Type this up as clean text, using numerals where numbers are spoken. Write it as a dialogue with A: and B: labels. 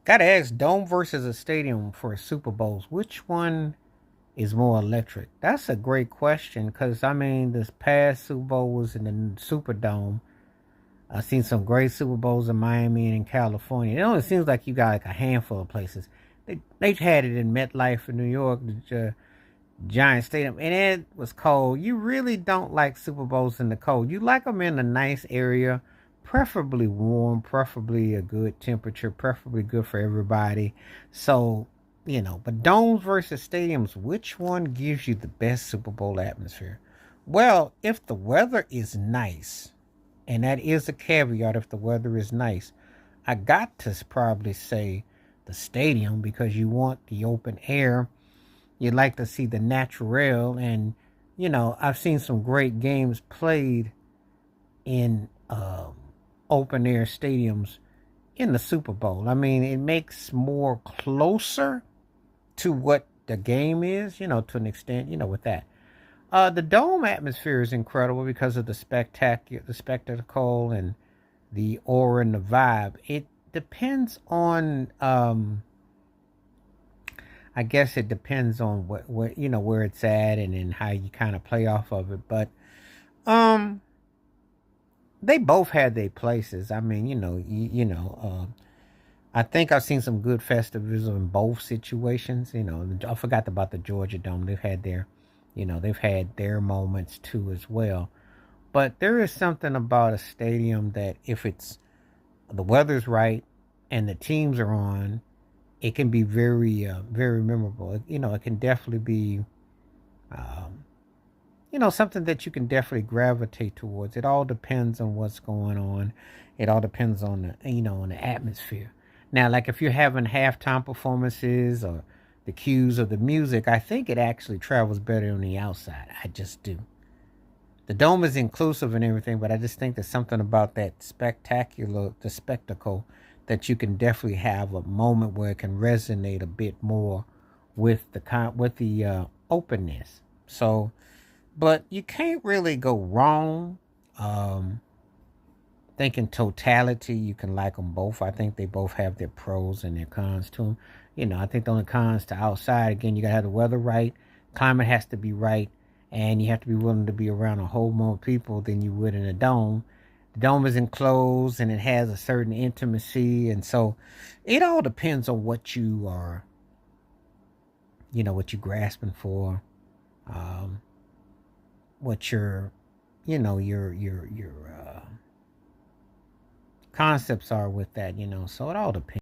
A: Gotta ask, dome versus a stadium for Super Bowls, which one is more electric? That's a great question because, I mean, this past Super Bowl was in the Superdome. I've seen some great Super Bowls in Miami and in California. It only seems like you got like a handful of places. They've had it in MetLife in New York, the Giant Stadium, and it was cold. You really don't like Super Bowls in the cold. You like them in a nice area, preferably warm, preferably a good temperature, preferably good for everybody. So, but domes versus stadiums, which one gives you the best Super Bowl atmosphere? Well, if the weather is nice, and that is a caveat if the weather is nice, I got to probably say the stadium because you want the open air. You like to see the natural, and I've seen some great games played in open air stadiums in the Super Bowl. I mean, it makes more closer to what the game is, to an extent, with that. The dome atmosphere is incredible because of the spectacle, and the aura and the vibe. It depends on, I guess it depends on what where it's at, and then how you kind of play off of it. But um, they both had their places. I mean, I think I've seen some good festivals in both situations. I forgot about the Georgia Dome. They've had their moments too as well. But there is something about a stadium that if it's the weather's right and the teams are on, it can be very, very memorable. It can definitely be, um, something that you can definitely gravitate towards. It all depends on what's going on. It all depends on on the atmosphere. Now, like if you're having halftime performances or the cues of the music, I think it actually travels better on the outside. I just do. The dome is inclusive and everything, but I just think there's something about the spectacle, that you can definitely have a moment where it can resonate a bit more with the openness. So, but you can't really go wrong. Um, think in totality, you can like them both. I think they both have their pros and their cons to them. I think the only cons to outside, again, you gotta have the weather right, climate has to be right, and you have to be willing to be around a whole more people than you would in a dome. The dome is enclosed and it has a certain intimacy, and so it all depends on what you are, what you're grasping for, um, what your concepts are with that. So it all depends.